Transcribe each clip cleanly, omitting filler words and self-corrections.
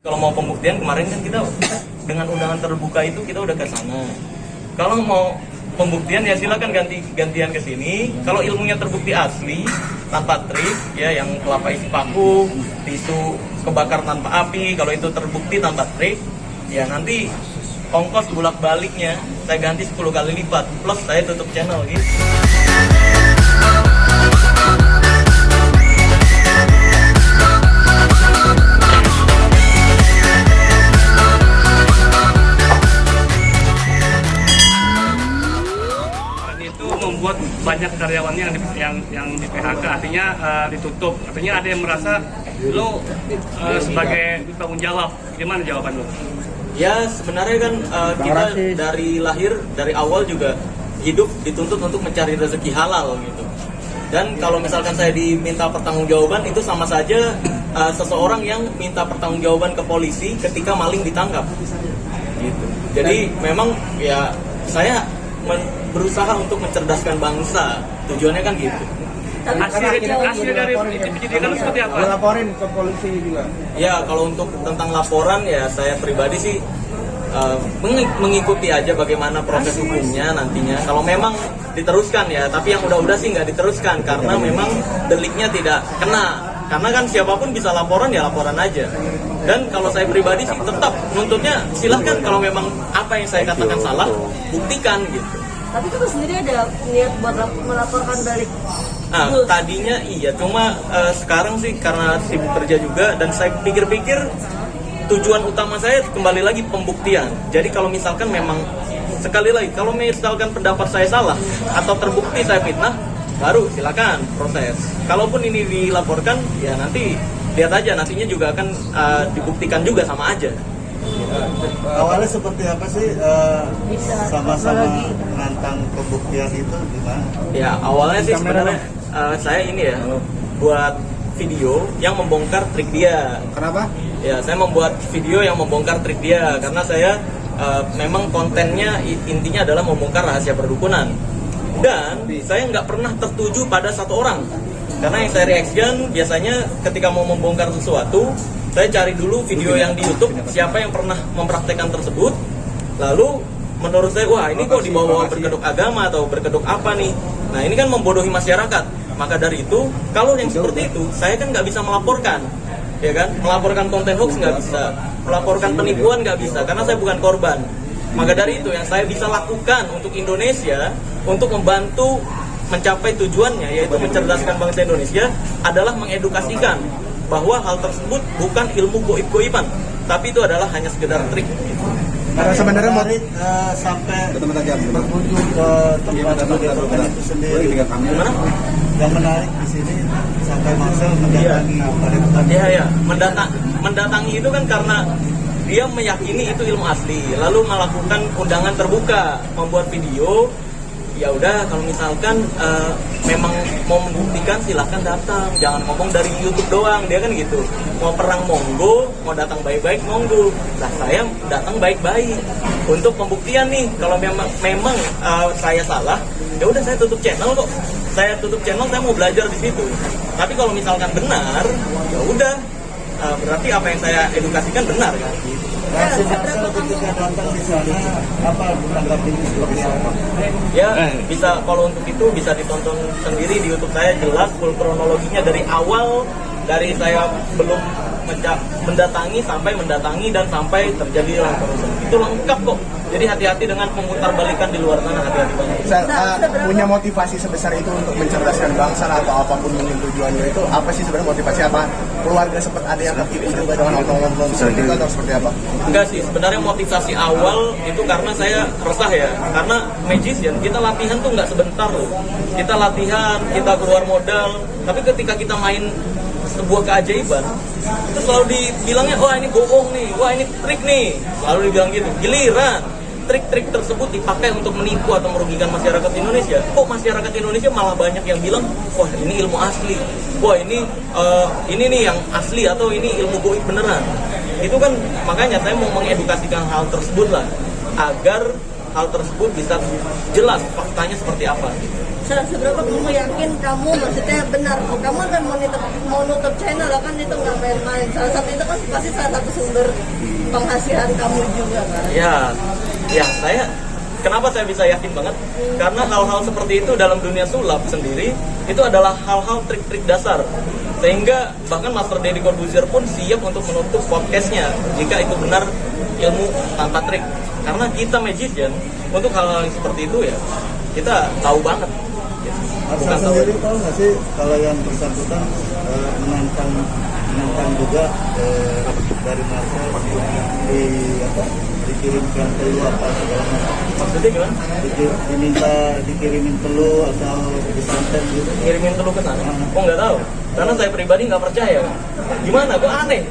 Kalau mau pembuktian kemarin kan kita dengan undangan terbuka itu kita udah ke sana. Kalau mau pembuktian ya silakan gantian ke sini. Kalau ilmunya terbukti asli tanpa trik ya, yang kelapa isi paku, tisu kebakar tanpa api, kalau itu terbukti tanpa trik ya nanti ongkos bolak-baliknya saya ganti 10 kali lipat plus saya tutup channel gitu. Membuat banyak karyawannya yang di PHK, artinya ditutup, artinya ada yang merasa lo sebagai tanggung jawab. Gimana jawaban lo? Ya sebenarnya kan kita dari lahir, dari awal juga hidup dituntut untuk mencari rezeki halal gitu. Dan kalau misalkan saya diminta pertanggungjawaban itu sama saja seseorang yang minta pertanggungjawaban ke polisi ketika maling ditangkap gitu. Jadi memang ya saya berusaha untuk mencerdaskan bangsa, tujuannya kan gitu. Hasil dari penyidikan seperti apa? Laporin ke polisi juga. Ya kalau untuk tentang laporan ya saya pribadi sih mengikuti aja bagaimana proses hukumnya nantinya. Kalau memang diteruskan ya, tapi yang udah-udah sih nggak diteruskan karena memang deliknya tidak kena. Karena kan siapapun bisa laporan ya laporan aja. Dan kalau saya pribadi sih tetap nuntutnya silahkan, kalau memang apa yang saya katakan salah buktikan gitu. Tapi itu sendiri ada niat buat melaporkan balik. Nah, tadinya iya, cuma sekarang sih karena sibuk kerja juga dan saya pikir-pikir tujuan utama saya kembali lagi pembuktian. Jadi kalau misalkan memang sekali lagi kalau misalkan pendapat saya salah atau terbukti saya fitnah, baru silakan proses. Kalaupun ini dilaporkan ya nanti lihat aja, nantinya juga akan dibuktikan juga sama aja. Awalnya seperti apa sih sama-sama menantang pembuktian itu gimana? Ya awalnya sih sebenarnya saya ini ya buat video yang membongkar trik dia. Kenapa? Ya saya membuat video yang membongkar trik dia karena saya memang kontennya intinya adalah membongkar rahasia perdukunan. Dan saya nggak pernah tertuju pada satu orang. Karena yang saya reaction biasanya ketika mau membongkar sesuatu, saya cari dulu video yang di YouTube siapa yang pernah mempraktekkan tersebut. Lalu menurut saya, wah ini kok dibawa berkedok agama atau berkedok apa nih. Nah ini kan membodohi masyarakat. Maka dari itu, kalau yang seperti itu, saya kan nggak bisa melaporkan. Ya kan, melaporkan konten hoax nggak bisa, melaporkan penipuan nggak bisa, karena saya bukan korban. Maka dari itu yang saya bisa lakukan untuk Indonesia, untuk membantu mencapai tujuannya, yaitu mencerdaskan bangsa Indonesia, adalah mengedukasikan bahwa hal tersebut bukan ilmu goib-goiban, tapi itu adalah hanya sekedar trik. Karena sebenarnya menarik sampai berkunjung ke tempat pendidikan itu sendiri. Gimana? Yang menarik di sini sampai Marcel mendatangi Iya, mendatangi itu kan karena dia meyakini itu ilmu asli, lalu melakukan undangan terbuka, membuat video. Ya udah, kalau misalkan memang mau membuktikan silahkan datang, jangan ngomong dari YouTube doang, dia kan gitu. Mau perang monggo, mau datang baik-baik monggo. Nah saya datang baik-baik untuk pembuktian nih. Kalau memang saya salah, ya udah saya tutup channel kok. Saya tutup channel, saya mau belajar di situ. Tapi kalau misalkan benar, ya udah berarti apa yang saya edukasikan benar kan. Reaksi Marcel ketika datang di sana, apa tanggapannya seperti apa? Ya bisa, kalau untuk itu bisa ditonton sendiri di YouTube saya, jelas full kronologinya dari awal, dari saya belum mendatangi dan sampai terjadi kerusuhan. Itu lengkap kok. Jadi hati-hati dengan memutar balikan di luar sana, hati-hati banget. Punya motivasi sebesar itu untuk mencerdaskan bangsa atau apapun mungkin tujuannya itu, apa sih sebenarnya motivasi? Apa keluarga sempat ada yang tertipu juga dengan omong-omong seperti itu atau seperti apa? Enggak sih, sebenarnya motivasi awal itu karena saya resah ya. Karena magician, kita latihan tuh nggak sebentar loh. Kita latihan, kita keluar modal, tapi ketika kita main sebuah keajaiban, itu selalu dibilangnya, wah ini bohong nih, wah ini trik nih, selalu dibilang gitu. Giliran trik-trik tersebut dipakai untuk menipu atau merugikan masyarakat Indonesia, kok masyarakat Indonesia malah banyak yang bilang, wah ini ilmu asli, wah ini nih yang asli, atau ini ilmu goib beneran. Itu kan makanya saya mau mengedukasikan hal tersebut lah, agar hal tersebut bisa jelas faktanya seperti apa. Seberapa kamu yakin kamu maksudnya benar? Kamu kan mau nutup channel kan itu nggak main-main. Salah satu itu kan pasti salah satu sumber penghasilan kamu juga kan? Ya saya kenapa saya bisa yakin banget? Karena hal-hal seperti itu dalam dunia sulap sendiri itu adalah hal-hal trik-trik dasar. Sehingga bahkan Master Deddy Corbuzier pun siap untuk menutup podcastnya jika itu benar ilmu tanpa trik. Karena kita magician untuk hal-hal yang seperti itu ya kita tahu banget. Asa sendiri tahu nggak sih kalau yang bersangkutan menantang juga dari Marcel dikirimkan telur apa segala macam. Maksudnya gimana? Diminta dikirimin telur atau disantet gitu. Ngirimin telur ke sana? Oh nggak tahu. Karena saya pribadi nggak percaya. Gimana? Kok aneh?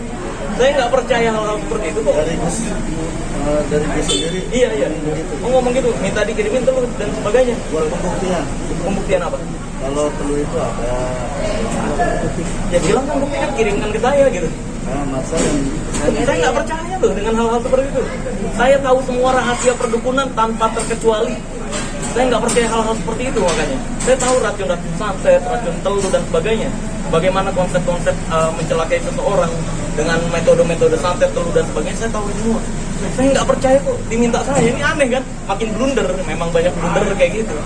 Saya nggak percaya hal-hal seperti itu kok. Dari Gus sendiri. Iya. Oh ngomong gitu, minta dikirimin telur dan sebagainya. Buat pembuktian. Pembuktian apa? Kalau telur itu ada. Ya bilang kan buktikan, kirimkan ke saya gitu. Nah, Marcel yang Saya nggak percaya loh dengan hal-hal seperti itu. Saya tahu semua rahasia perdukunan tanpa terkecuali. Saya nggak percaya hal-hal seperti itu makanya. Saya tahu racun-racun santet, racun telur dan sebagainya. Bagaimana konsep-konsep mencelakai seseorang dengan metode-metode santet, telur dan sebagainya. Saya tahu semua. Saya nggak percaya kok diminta saya. Ini aneh kan? Makin blunder. Memang banyak blunder kayak gitu.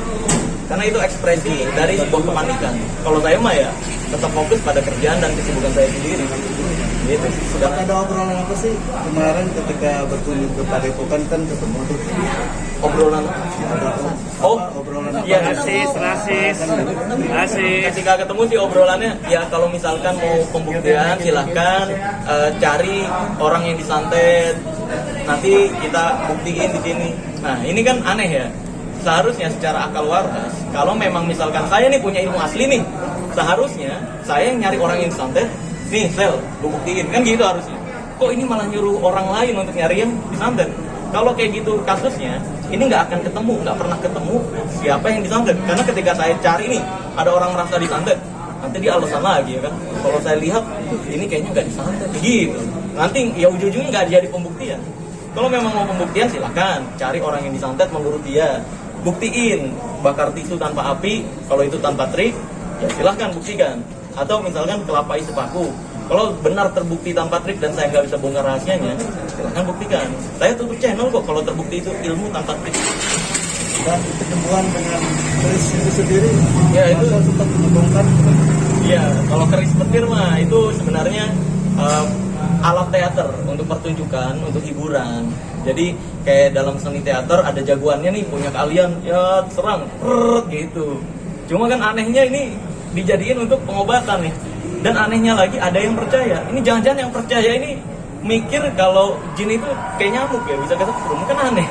Karena itu ekspresi dari sebuah kepanikan. Kalau saya mah ya tetap fokus pada kerjaan dan kesibukan saya sendiri. Gitu. Sudah ada obrolan apa sih kemarin ketika berkunjung ke Padepokan kan ketemu tuh Obrolan. obrolan apa? Iya, rasis. ketika ketemu sih obrolannya ya kalau misalkan mau pembuktian silahkan cari orang yang disantet, nanti kita buktiin di sini. Nah ini kan aneh ya. Seharusnya secara akal waras, kalau memang misalkan saya nih punya ilmu asli nih, seharusnya saya yang nyari orang yang disantet, nih sel, lu buktiin, kan gitu harusnya. Kok ini malah nyuruh orang lain untuk nyari yang disantet? Kalau kayak gitu kasusnya, ini nggak akan ketemu, nggak pernah ketemu siapa yang disantet. Karena ketika saya cari nih, ada orang merasa disantet, nanti dia alasan lagi ya kan. Kalau saya lihat, ini kayaknya nggak disantet, gitu. Nanti ya ujung-ujungnya nggak jadi pembuktian. Kalau memang mau pembuktian silahkan cari orang yang disantet menurut dia. Buktiin, bakar tisu tanpa api, kalau itu tanpa trik, ya silahkan buktikan. Atau misalkan kelapai sepaku, kalau benar terbukti tanpa trik dan saya nggak bisa bongkar rahasianya, silahkan buktikan. Saya tutup channel kok kalau terbukti itu ilmu tanpa trik. Dan ketemuan dengan Chris itu sendiri, Ya itu, Marcel sempat membongkar. ya kalau keris petir mah itu sebenarnya alat teater untuk pertunjukan, untuk hiburan. Jadi kayak dalam seni teater ada jagoannya nih, punya keahlian, ya serang, gitu. Cuma kan anehnya ini dijadiin untuk pengobatan nih. Dan anehnya lagi ada yang percaya. Ini jangan-jangan yang percaya ini mikir kalau jin itu kayak nyamuk ya, bisa kesetrum, kan aneh.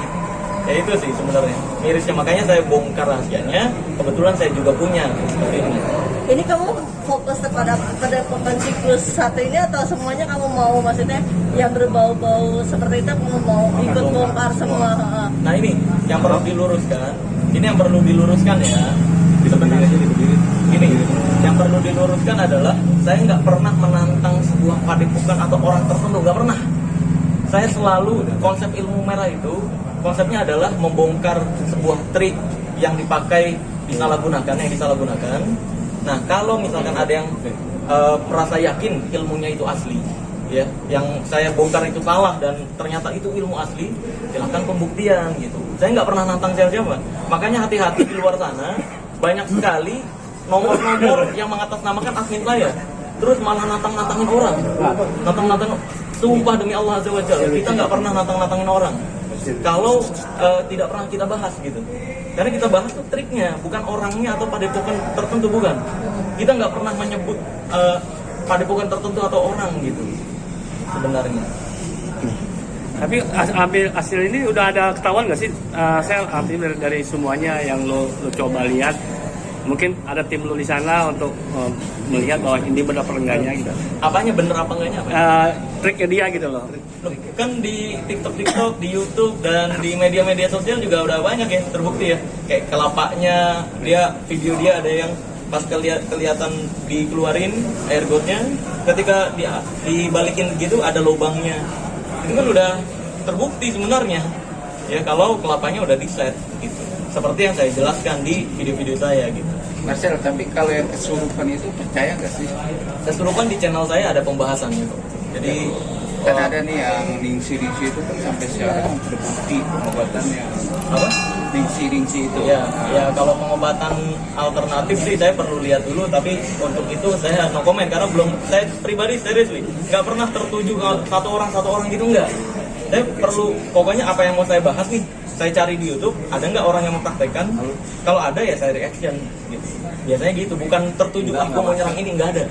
Ya itu sih sebenarnya mirisnya, makanya saya bongkar rahasianya. Kebetulan saya juga punya seperti ini. Ini kamu fokus pada Padepokan siklus satu ini atau semuanya kamu mau, maksudnya yang berbau-bau seperti itu kamu mau ikut bongkar semua? Nah ini yang perlu diluruskan. Ini yang perlu diluruskan ya. Sebenarnya ini yang perlu diluruskan adalah saya nggak pernah menantang sebuah padepokan atau orang tertentu, nggak pernah. Saya selalu konsep ilmu merah itu konsepnya adalah membongkar sebuah trik yang dipakai yang disalahgunakan. Nah kalau misalkan ada yang merasa yakin ilmunya itu asli, ya, yang saya bongkar itu salah dan ternyata itu ilmu asli, silahkan pembuktian gitu. Saya nggak pernah nantang siapa-siapa. Makanya hati-hati di luar sana, banyak sekali nomor-nomor yang mengatasnamakan admin saya, terus malah nantang-nantangin orang, sumpah demi Allah Azza wa Jalla, kita nggak pernah nantang-nantangin orang. Kalau tidak pernah kita bahas gitu, karena kita bahas tuh triknya, bukan orangnya atau padepokan tertentu, bukan. Kita nggak pernah menyebut padepokan tertentu atau orang gitu sebenarnya. Tapi ambil hasil ini udah ada ketahuan nggak sih? Saya ambil dari semuanya yang lo coba lihat. Mungkin ada tim lo di sana untuk melihat bahwa ini benar apa enggaknya gitu. Apanya bener apa enggaknya? Triknya dia gitu loh. Loh, kan di TikTok, di YouTube dan di media-media sosial juga udah banyak ya terbukti ya. Kayak kelapanya video dia ada yang pas kelihatan dikeluarin air gotnya, ketika dibalikin gitu ada lubangnya. Itu kan udah terbukti sebenarnya. ya kalau kelapanya udah di-set gitu. Seperti yang saya jelaskan di video-video saya gitu. Marcel, tapi kalau yang kesurupan itu percaya nggak sih? Keseluruhan di channel saya ada pembahasannya kok. Jadi Kan ada nih yang ningsi-ningsi itu kan sampai sekarang terbukti pengobatannya. apa? Ningsi-ningsi itu. Ya, ya kalau pengobatan alternatif sih saya perlu lihat dulu, tapi untuk itu saya no comment karena belum, saya pribadi seriously nggak pernah tertuju ke satu orang gitu, nggak. Saya perlu, pokoknya apa yang mau saya bahas nih, saya cari di YouTube, ada nggak orang yang mempraktekkan? Kalau ada ya saya reaction gitu. Biasanya gitu, bukan tertuju gue mau nyerang ini, nggak ada.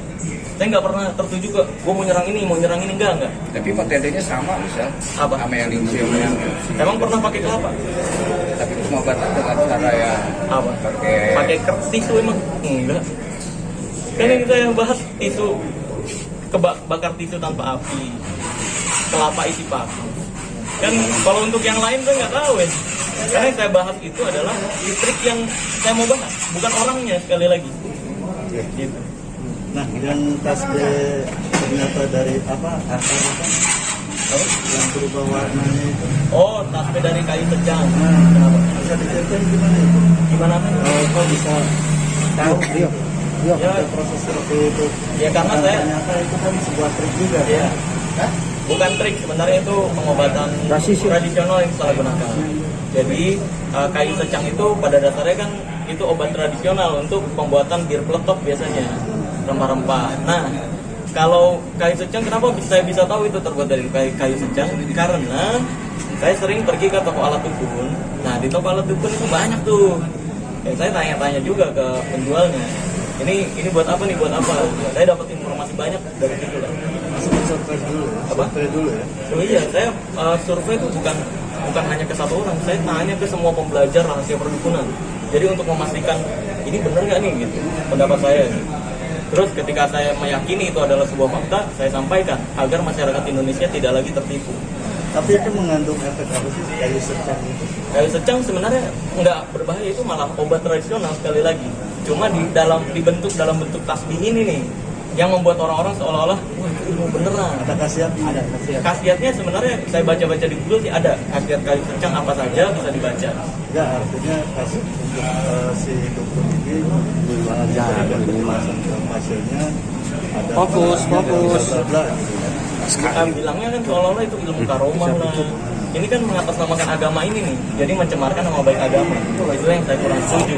Saya nggak pernah tertuju ke gue mau nyerang ini, enggak. Tapi metodenya sama misal. Apa? Sama yang ningsi sama yang. Emang pernah pakai kelapa? Tapi pengobatan dengan cara yang Apa? pakai Tisu emang? Enggak. Kan yang kita yang bahas tisu, bakar tisu tanpa api, kelapa isi paku. Kan kalau untuk yang lain saya nggak tahu ya. Karena yang saya bahas itu adalah trik yang saya mau bahas, bukan orangnya sekali lagi. Gitu. Nah, yang tasbih ternyata dari apa? Akar apa? Yang berubah warnanya itu. Oh, tasbih dari kayu secang. Nah, Kenapa? bisa diceritain gimana itu? Gimana kan? Kok bisa tahu? Iya. Ya. Ada proses seperti itu. Ya karena Dan saya, ternyata itu kan sebuah trik juga. ya, bukan trik, sebenarnya itu pengobatan tradisional yang saya gunakan. Jadi kayu secang itu pada dasarnya kan itu obat tradisional untuk pembuatan bir peletok biasanya, rempah-rempah. Nah, kalau kayu secang kenapa saya bisa tahu itu terbuat dari kayu secang? Karena saya sering pergi ke toko alat dukun. Nah, di toko alat dukun itu banyak tuh. Ya, saya tanya-tanya juga ke penjualnya. Ini buat apa nih? Buat apa? Nah, saya dapat informasi banyak dari situ lah. Masuk survei dulu ya. Apa? Survei dulu ya. Oh iya, saya survei itu bukan hanya ke satu orang, saya tanya ke semua pembelajar rahasia perdukunan. Jadi untuk memastikan ini benar nggak nih gitu pendapat saya. Terus ketika saya meyakini itu adalah sebuah fakta, saya sampaikan agar masyarakat Indonesia tidak lagi tertipu. Tapi itu mengandung efek apa sih kayu secang itu? Kayu secang sebenarnya nggak berbahaya, itu malah obat tradisional sekali lagi. Cuma dibentuk dalam bentuk tasbih ini nih, yang membuat orang-orang seolah-olah wah itu ilmu beneran. Ada khasiatnya. Ada khasiat. Khasiatnya sebenarnya saya baca-baca di Google sih ada khasiat kayu secang apa saja bisa dibaca. Enggak, artinya khasiat untuk si dukun ini diberikan kemasan ke pasiennya ada Fokus. bla bla bla gitu kan. Bilangnya kan seolah-olah itu ilmu karomah lah. Ini kan mengatasnamakan agama ini nih, jadi mencemarkan nama baik agama. Itu yang saya kurang setuju.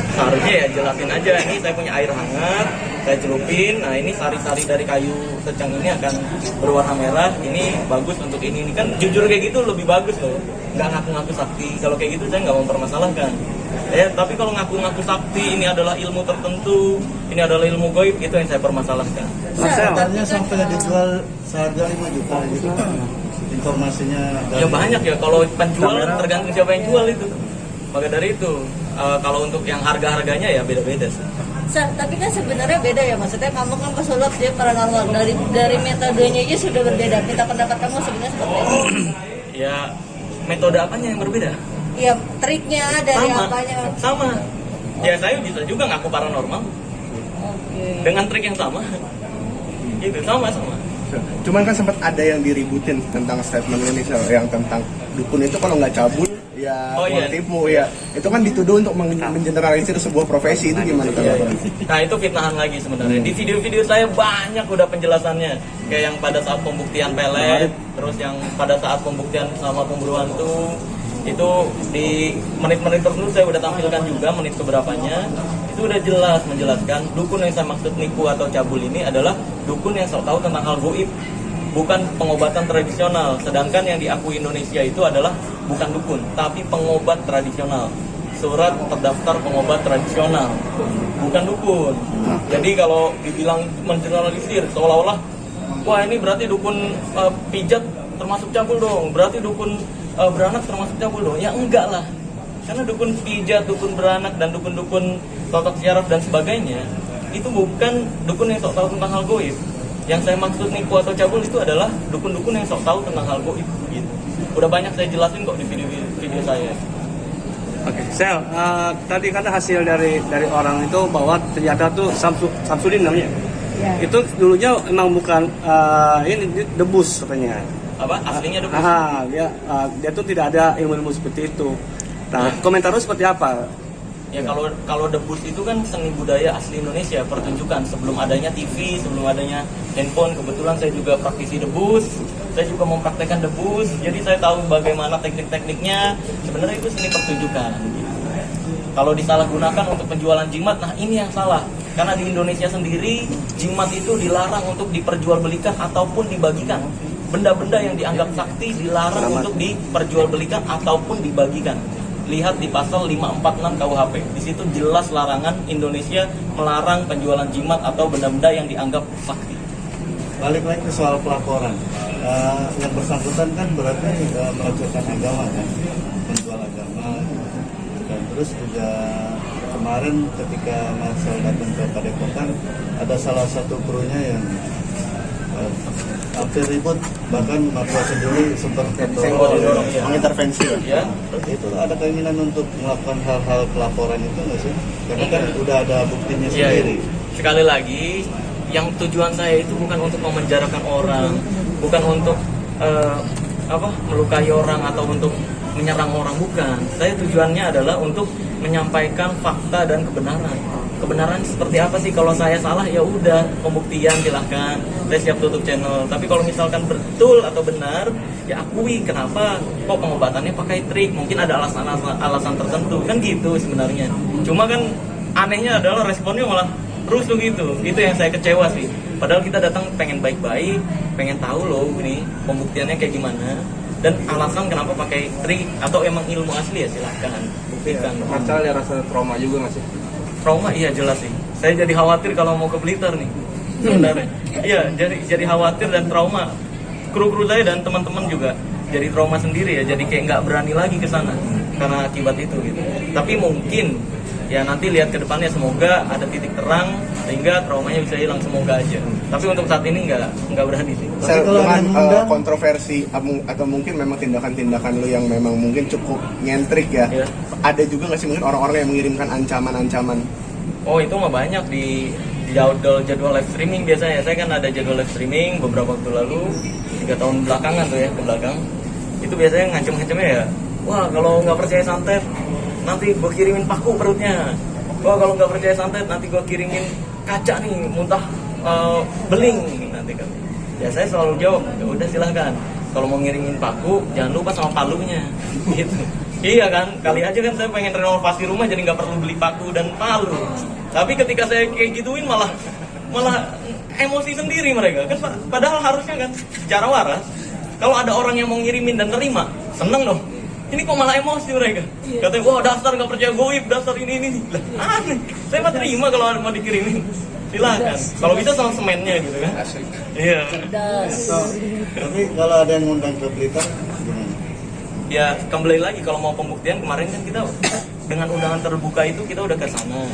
Seharusnya ya jelasin aja, ini saya punya air hangat, saya celupin, nah ini sari-sari dari kayu secang ini akan berwarna merah, ini bagus untuk ini kan jujur kayak gitu lebih bagus loh. Nggak ngaku-ngaku sakti, kalau kayak gitu saya nggak mempermasalahkan. Tapi kalau ngaku-ngaku sakti, ini adalah ilmu tertentu, ini adalah ilmu goib, itu yang saya permasalahkan. Katanya sampai dijual seharga 5 juta gitu. Informasinya Ya banyak ya, kalau penjual tergantung siapa yang jual itu. Maka dari itu, kalau untuk yang harga-harganya ya beda-beda sih. Tapi kan sebenarnya beda ya, maksudnya kamu kan pesulap dia paranormal, dari metodenya aja sudah berbeda. Minta pendapat kamu sebenarnya seperti apa? Ya metode apanya yang berbeda? Ya triknya dari apanya? Sama. Ya saya bisa juga ngaku paranormal Oke. dengan trik yang sama. Gitu, sama. Cuman kan sempat ada yang diributin tentang statement ini, yang tentang dukun itu kalau nggak cabul ya Oh, iya. tipu ya. Itu kan dituduh untuk mengeneralisir sebuah profesi, itu gimana tanggapan? Nah itu fitnahan lagi sebenarnya. Di video-video saya banyak udah penjelasannya. Kayak yang pada saat pembuktian pelet, terus yang pada saat pembuktian sama pemburu hantu. Itu di menit-menit tertentu saya udah tampilkan juga menit keberapanya. Itu udah jelas menjelaskan dukun yang saya maksud nipu atau cabul ini adalah dukun yang sok tahu tentang hal goib, bukan pengobatan tradisional. Sedangkan yang diakui Indonesia itu adalah bukan dukun, tapi pengobat tradisional. Surat terdaftar pengobat tradisional, bukan dukun. Jadi kalau dibilang mengeneralisir seolah-olah, wah ini berarti dukun pijat termasuk cabul dong, berarti dukun beranak termasuk cabul dong. Ya enggak lah, karena dukun pijat, dukun beranak, dan dukun-dukun totok syaraf dan sebagainya itu bukan dukun yang sok tahu tentang hal goib. Yang saya maksud nipu atau cabul itu adalah dukun-dukun yang sok tahu tentang hal goib gitu. Udah banyak saya jelasin kok di video saya. Oke, Sel, tadi kata hasil dari orang itu bahwa ternyata tuh Samsudin namanya. Ya. Itu dulunya emang bukan ini debus katanya. apa aslinya debus. Dia tuh tidak ada ilmu seperti itu. Nah, komentar lu seperti apa? Ya kalau debus itu kan seni budaya asli Indonesia, pertunjukan sebelum adanya TV, sebelum adanya handphone. Kebetulan saya juga praktisi debus, saya juga mempraktekkan debus, jadi saya tahu bagaimana teknik-tekniknya. Sebenarnya itu seni pertunjukan. Kalau disalahgunakan untuk penjualan jimat, nah ini yang salah. Karena di Indonesia sendiri jimat itu dilarang untuk diperjualbelikan ataupun dibagikan. Benda-benda yang dianggap sakti dilarang untuk diperjualbelikan ataupun dibagikan. Lihat di pasal 546 KUHP. Di situ jelas larangan Indonesia melarang penjualan jimat atau benda-benda yang dianggap sakti. Balik lagi ke soal pelaporan. Yang bersangkutan kan berarti melecehkan agama kan, menjual agama. Dan terus juga kemarin ketika Marcel datang ke Padepokan, ada salah satu krunya yang hampir ribut, bahkan Marcel sendiri sempat mengintervensi Ya. itu ada keinginan untuk melakukan hal-hal pelaporan itu nggak sih? Karena kan udah ada buktinya sendiri. Sekali lagi, yang tujuan saya itu bukan untuk memenjarakan orang, bukan untuk melukai orang atau untuk menyerang orang, bukan. Saya tujuannya adalah untuk menyampaikan fakta dan kebenaran. Kebenaran seperti apa sih? Kalau saya salah ya udah, pembuktian silahkan, saya siap tutup channel. Tapi kalau misalkan betul atau benar, ya akui kenapa kok pengobatannya pakai trik. Mungkin ada alasan tertentu, kan gitu sebenarnya. Cuma kan anehnya adalah responnya malah rusuh gitu. Itu yang saya kecewa sih. Padahal kita datang pengen baik-baik, pengen tahu loh ini pembuktiannya kayak gimana. Dan alasan kenapa pakai trik atau emang ilmu asli ya silahkan buktikan. Marcel ada rasa trauma juga nggak sih? Trauma iya jelas sih. Saya jadi khawatir kalau mau ke Blitar nih. Sebenarnya. Iya, jadi khawatir dan trauma. Kru-kru saya dan teman-teman juga jadi trauma sendiri ya. Jadi kayak nggak berani lagi ke sana karena akibat itu gitu. Tapi mungkin ya nanti lihat ke depannya, semoga ada titik terang sehingga traumanya bisa hilang, semoga aja. Tapi untuk saat ini nggak berani sih. Dengan kontroversi atau mungkin memang tindakan-tindakan lu yang memang mungkin cukup nyentrik ya. Ya. Ada juga nggak sih mungkin orang-orang yang mengirimkan ancaman-ancaman? Oh itu mah banyak di jadwal live streaming biasanya. Saya kan ada jadwal live streaming beberapa waktu lalu, 3 tahun belakangan tuh ya, ke belakang. Itu biasanya ngancem-ngancemnya ya, wah kalau nggak percaya santet nanti gue kirimin paku perutnya. Wah kalau nggak percaya santet nanti gue kirimin kaca nih muntah beling nanti kan. Ya saya selalu jawab, ya udah silahkan. Kalau mau ngirimin paku jangan lupa sama palunya gitu. Iya kan, kali aja kan saya pengen renovasi rumah jadi nggak perlu beli paku dan palu. Tapi ketika saya kayak gituin malah emosi sendiri mereka kan. Padahal harusnya kan secara waras kalau ada orang yang mau ngirimin dan terima, seneng dong. Ini kok malah emosi mereka. Katanya, wah dasar nggak percaya goib, dasar ini. Lah, aneh. Saya mah terima kalau mau dikirimin. Silakan. Kalau bisa sama semennya gitu kan. Iya. Tapi kalau ada yang ngundang ke Blitar, gimana? Ya kembali lagi kalau mau pembuktian, kemarin kan kita dengan undangan terbuka itu kita udah ke sana.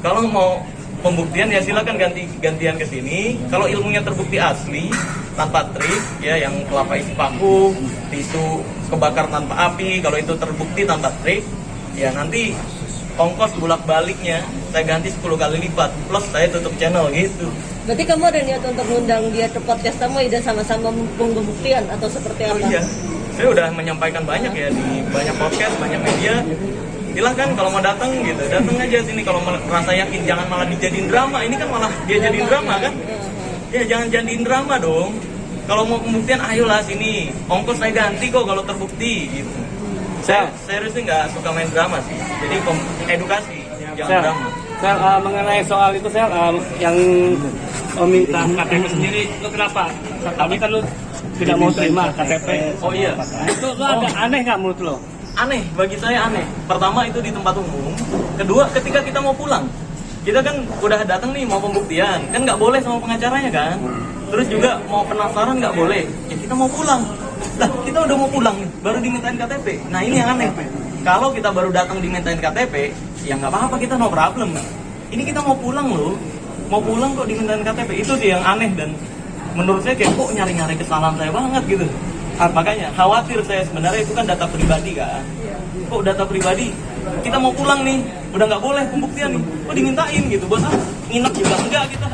Kalau mau pembuktian ya silakan gantian ke sini. Kalau ilmunya terbukti asli tanpa trik ya, yang kelapa isi paku, tisu kebakar tanpa api, kalau itu terbukti tanpa trik ya nanti ongkos bolak-baliknya saya ganti 10 kali lipat plus saya tutup channel gitu. Berarti kamu ada niat untuk ngundang dia ke podcast kamu dan sama-sama pembuktian atau seperti apa? Oh iya, saya udah menyampaikan banyak ya di banyak podcast, banyak media. Silahkan kalau mau datang gitu, datang aja sini. Kalau merasa yakin, jangan malah dijadiin drama. Ini kan malah dia jadiin drama kan? Ya jangan jadiin drama dong. Kalau mau pembuktian, ayolah sini. Ongkos saya ganti kok kalau terbukti gitu. Saya serius sih nggak suka main drama sih. Jadi edukasi, jangan drama. Mengenai soal itu yang meminta KTP sendiri, lu kenapa? Tapi kan lu tidak mau terima KTP. Oh iya. Itu lu agak aneh nggak menurut lo? Aneh, bagi saya aneh. Pertama itu di tempat umum. Kedua ketika kita mau pulang. Kita kan udah datang nih mau pembuktian. Kan nggak boleh sama pengacaranya kan. Terus juga mau penasaran nggak boleh. Ya kita mau pulang. Lah kita udah mau pulang nih, baru dimintain KTP. Nah ini yang aneh. Kalau kita baru datang dimintain KTP, ya nggak apa-apa, kita no problem. Ini kita mau pulang loh. Mau pulang kok dimintain KTP. Itu sih yang aneh dan menurut saya kayak kok nyari-nyari kesalahan saya banget gitu. Makanya khawatir saya sebenarnya itu kan data pribadi kan. Kok data pribadi kita mau pulang nih udah nggak boleh pembuktian nih, kok dimintain gitu, bos nginep juga enggak kita.